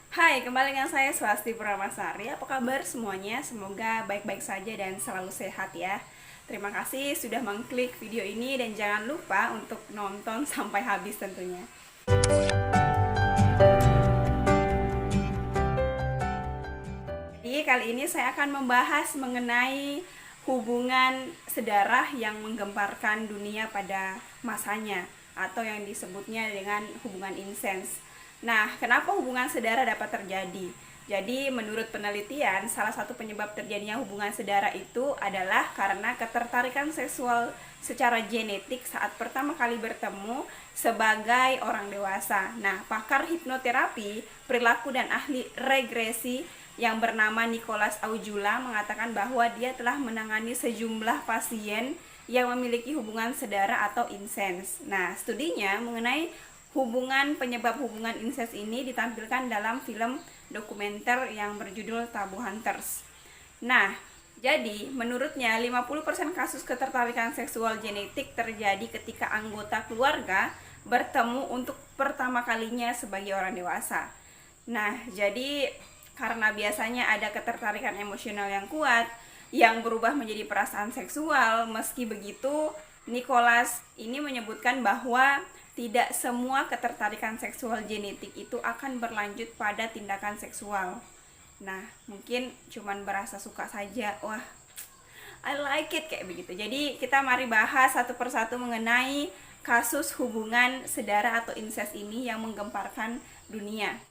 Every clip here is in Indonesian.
Hai, kembali dengan saya Swasti Purnamasari. Apa kabar semuanya? Semoga baik-baik saja dan selalu sehat ya. Terima kasih sudah mengklik video ini dan jangan lupa untuk nonton sampai habis tentunya. Jadi kali ini saya akan membahas mengenai hubungan sedarah yang menggemparkan dunia pada masanya atau yang disebutnya dengan hubungan insens. Nah, kenapa hubungan sedarah dapat terjadi? Jadi, menurut penelitian, salah satu penyebab terjadinya hubungan sedarah itu adalah karena ketertarikan seksual secara genetik saat pertama kali bertemu sebagai orang dewasa. Nah, pakar hipnoterapi, perilaku dan ahli regresi yang bernama Nicholas Aujula mengatakan bahwa dia telah menangani sejumlah pasien yang memiliki hubungan sedara atau insens. Nah, studinya mengenai penyebab hubungan insens ini ditampilkan dalam film dokumenter yang berjudul Taboo Hunters. Nah, jadi menurutnya 50% kasus ketertarikan seksual genetik terjadi ketika anggota keluarga bertemu untuk pertama kalinya sebagai orang dewasa. Nah, jadi karena biasanya ada ketertarikan emosional yang kuat yang berubah menjadi perasaan seksual. Meski begitu, Nicholas ini menyebutkan bahwa tidak semua ketertarikan seksual genetik itu akan berlanjut pada tindakan seksual. Nah, mungkin cuman berasa suka saja. Wah, I like it kayak begitu. Jadi kita mari bahas satu persatu mengenai kasus hubungan sedara atau insest ini yang menggemparkan dunia.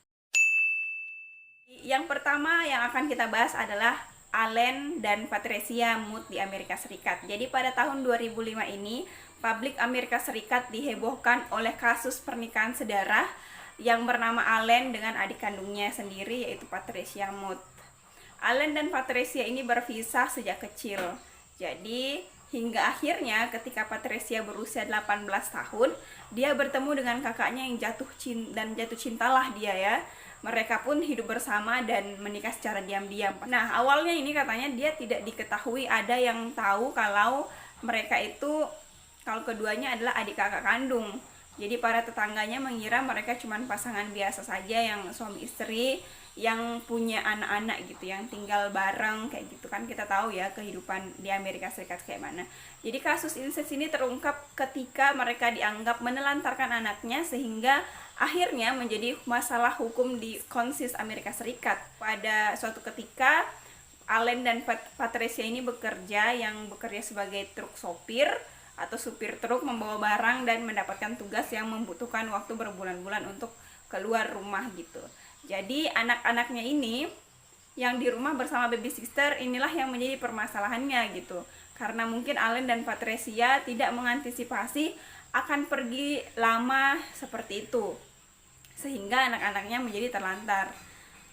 Yang pertama yang akan kita bahas adalah Allen dan Patricia Mood di Amerika Serikat. Jadi pada tahun 2005 ini, publik Amerika Serikat dihebohkan oleh kasus pernikahan sedarah yang bernama Allen dengan adik kandungnya sendiri yaitu Patricia Mood. Allen dan Patricia ini berpisah sejak kecil. Jadi hingga akhirnya ketika Patricia berusia 18 tahun, dia bertemu dengan kakaknya yang jatuh cintalah dia ya. Mereka pun hidup bersama dan menikah secara diam-diam. Nah, awalnya ini katanya dia tidak diketahui ada yang tahu kalau mereka itu, kalau keduanya adalah adik kakak kandung. Jadi para tetangganya mengira mereka cuma pasangan biasa saja yang suami istri yang punya anak-anak gitu, yang tinggal bareng kayak gitu kan. Kita tahu ya kehidupan di Amerika Serikat kayak mana. Jadi kasus insest ini terungkap ketika mereka dianggap menelantarkan anaknya sehingga akhirnya menjadi masalah hukum di Konsis Amerika Serikat. Pada suatu ketika Allen dan Patricia ini bekerja sebagai truk sopir atau supir truk membawa barang dan mendapatkan tugas yang membutuhkan waktu berbulan-bulan untuk keluar rumah gitu. Jadi anak-anaknya ini yang di rumah bersama baby sister inilah yang menjadi permasalahannya gitu. Karena mungkin Allen dan Patricia tidak mengantisipasi akan pergi lama seperti itu. Sehingga anak-anaknya menjadi terlantar.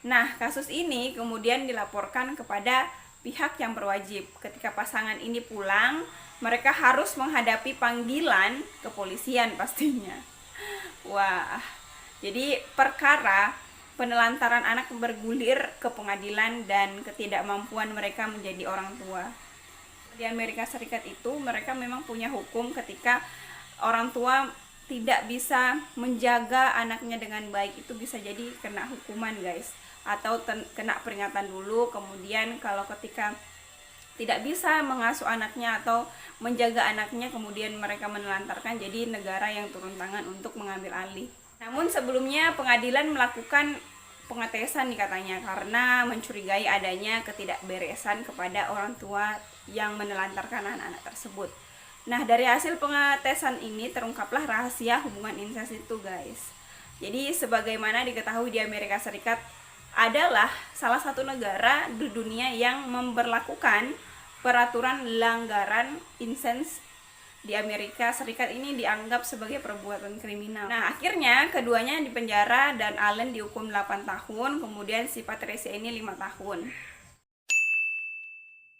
Nah, kasus ini kemudian dilaporkan kepada pihak yang berwajib. Ketika pasangan ini pulang, mereka harus menghadapi panggilan kepolisian pastinya. Wah, jadi perkara penelantaran anak bergulir ke pengadilan dan ketidakmampuan mereka menjadi orang tua. Di Amerika Serikat itu mereka memang punya hukum ketika orang tua tidak bisa menjaga anaknya dengan baik, itu bisa jadi kena hukuman guys, atau kena peringatan dulu. Kemudian kalau ketika tidak bisa mengasuh anaknya atau menjaga anaknya kemudian mereka menelantarkan, jadi negara yang turun tangan untuk mengambil alih. Namun sebelumnya pengadilan melakukan pengetesan nih katanya karena mencurigai adanya ketidakberesan kepada orang tua yang menelantarkan anak-anak tersebut. Nah, dari hasil pengetesan ini terungkaplah rahasia hubungan insest itu guys. Jadi sebagaimana diketahui di Amerika Serikat adalah salah satu negara di dunia yang memberlakukan peraturan langgaran insest. Di Amerika Serikat ini dianggap sebagai perbuatan kriminal. Nah, akhirnya keduanya dipenjara dan Allen dihukum 8 tahun, kemudian si Patricia ini 5 tahun.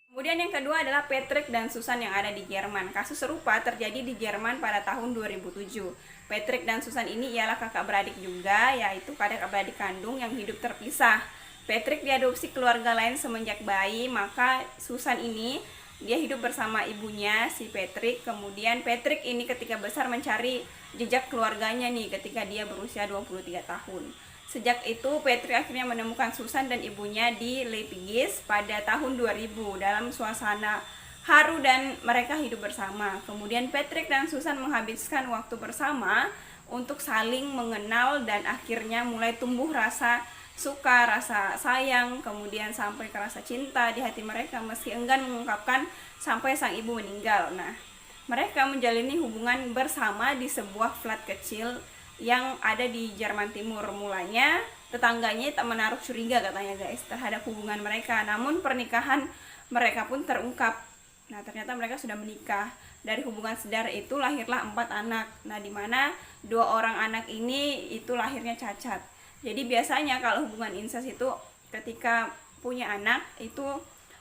Kemudian yang kedua adalah Patrick dan Susan yang ada di Jerman. Kasus serupa terjadi di Jerman pada tahun 2007. Patrick dan Susan ini ialah kakak beradik juga, yaitu kakak beradik kandung yang hidup terpisah. Patrick diadopsi keluarga lain semenjak bayi, maka Susan ini dia hidup bersama ibunya si Patrick. Kemudian Patrick ini ketika besar mencari jejak keluarganya nih ketika dia berusia 23 tahun. Sejak itu, Patrick akhirnya menemukan Susan dan ibunya di Lepigis pada tahun 2000 dalam suasana haru dan mereka hidup bersama. Kemudian Patrick dan Susan menghabiskan waktu bersama untuk saling mengenal dan akhirnya mulai tumbuh rasa suka, rasa sayang, kemudian sampai ke rasa cinta di hati mereka meski enggan mengungkapkan sampai sang ibu meninggal. Nah, mereka menjalani hubungan bersama di sebuah flat kecil yang ada di Jerman Timur. Mulanya tetangganya tak menaruh curiga katanya guys terhadap hubungan mereka, namun pernikahan mereka pun terungkap. Nah, ternyata mereka sudah menikah. Dari hubungan saudara itu lahirlah 4 anak. Nah, dimana 2 orang anak ini itu lahirnya cacat. Jadi biasanya kalau hubungan incest itu ketika punya anak itu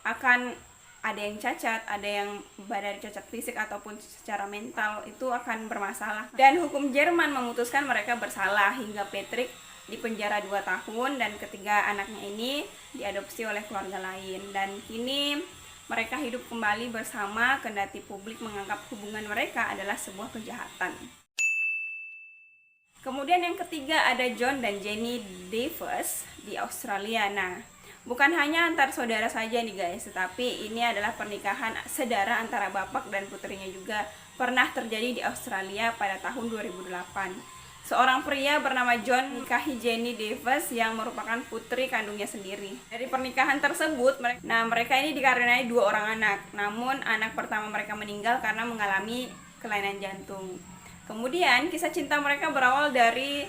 akan ada yang cacat, ada yang badan cacat fisik ataupun secara mental itu akan bermasalah. Dan hukum Jerman memutuskan mereka bersalah hingga Patrick dipenjara 2 tahun dan ketiga anaknya ini diadopsi oleh keluarga lain. Dan kini mereka hidup kembali bersama kendati publik menganggap hubungan mereka adalah sebuah kejahatan. Kemudian yang ketiga ada John dan Jenny Davis di Australia. Nah, bukan hanya antar saudara saja nih guys, tetapi ini adalah pernikahan saudara antara bapak dan putrinya juga pernah terjadi di Australia pada tahun 2008. Seorang pria bernama John menikahi Jenny Davis yang merupakan putri kandungnya sendiri. Dari pernikahan tersebut, mereka ini dikaruniai 2 orang anak. Namun anak pertama mereka meninggal karena mengalami kelainan jantung. Kemudian kisah cinta mereka berawal dari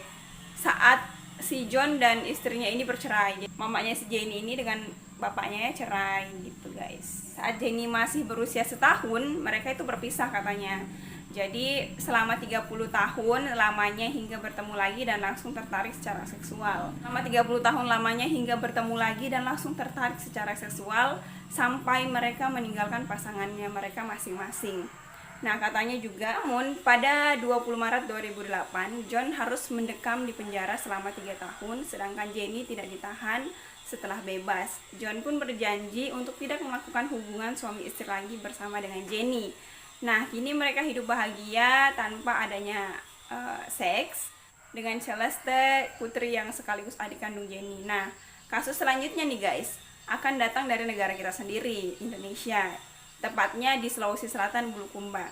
saat si John dan istrinya ini bercerai. Mamanya si Jenny ini dengan bapaknya cerai gitu guys. Saat Jenny masih berusia setahun, mereka itu berpisah katanya. Jadi selama 30 tahun lamanya hingga bertemu lagi dan langsung tertarik secara seksual. Selama 30 tahun lamanya hingga bertemu lagi dan langsung tertarik secara seksual sampai mereka meninggalkan pasangannya mereka masing-masing. Nah, katanya juga, namun pada 20 Maret 2008, John harus mendekam di penjara selama 3 tahun, sedangkan Jenny tidak ditahan setelah bebas. John pun berjanji untuk tidak melakukan hubungan suami istri lagi bersama dengan Jenny. Nah, kini mereka hidup bahagia tanpa adanya seks dengan Celeste, putri yang sekaligus adik kandung Jenny. Nah, kasus selanjutnya nih guys, akan datang dari negara kita sendiri, Indonesia. Tepatnya di Sulawesi Selatan, Bulukumba.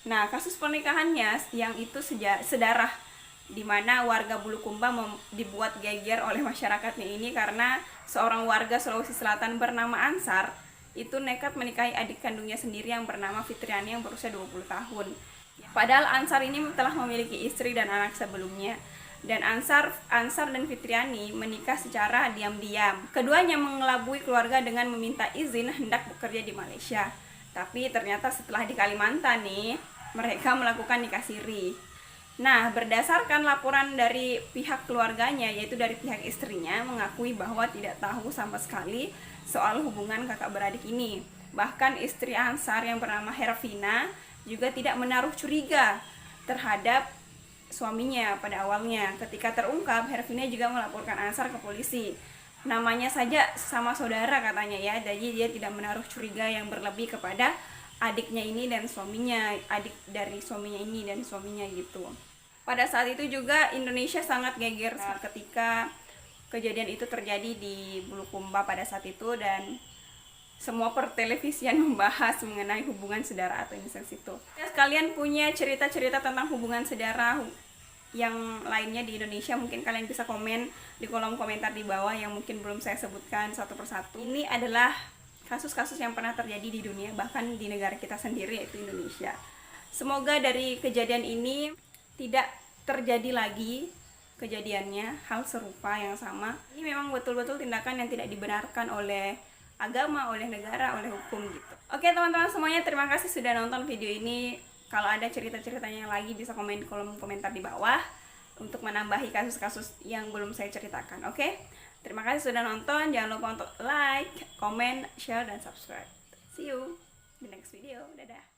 Nah, kasus pernikahannya yang itu sedarah, di mana warga Bulukumba dibuat geger oleh masyarakatnya ini karena seorang warga Sulawesi Selatan bernama Ansar itu nekat menikahi adik kandungnya sendiri yang bernama Fitriani yang berusia 20 tahun. Padahal Ansar ini telah memiliki istri dan anak sebelumnya. Dan Ansar dan Fitriani menikah secara diam-diam. Keduanya mengelabui keluarga dengan meminta izin hendak bekerja di Malaysia. Tapi ternyata setelah di Kalimantan nih, mereka melakukan nikah siri. Nah, berdasarkan laporan dari pihak keluarganya, yaitu dari pihak istrinya, mengakui bahwa tidak tahu sama sekali soal hubungan kakak beradik ini. Bahkan istri Ansar yang bernama Hervina juga tidak menaruh curiga terhadap suaminya pada awalnya. Ketika terungkap, Hervina juga melaporkan Ansar ke polisi. Namanya saja sama saudara katanya ya, jadi dia tidak menaruh curiga yang berlebih kepada adiknya ini dan suaminya, adik dari suaminya ini dan suaminya gitu. Pada saat itu juga Indonesia sangat geger ketika kejadian itu terjadi di Bulukumba pada saat itu, dan semua pertelevisian membahas mengenai hubungan saudara atau incest itu. Kalian punya cerita-cerita tentang hubungan saudara yang lainnya di Indonesia, mungkin kalian bisa komen di kolom komentar di bawah yang mungkin belum saya sebutkan satu persatu. Ini adalah kasus-kasus yang pernah terjadi di dunia, bahkan di negara kita sendiri yaitu Indonesia. Semoga dari kejadian ini tidak terjadi lagi kejadiannya hal serupa yang sama. Ini memang betul-betul tindakan yang tidak dibenarkan oleh agama, oleh negara, oleh hukum gitu. Oke teman-teman semuanya, terima kasih sudah nonton video ini. Kalau ada cerita-ceritanya lagi bisa komen di kolom komentar di bawah untuk menambahi kasus-kasus yang belum saya ceritakan. Oke? Terima kasih sudah nonton. Jangan lupa untuk like, comment, share, dan subscribe. See you di next video. Dadah.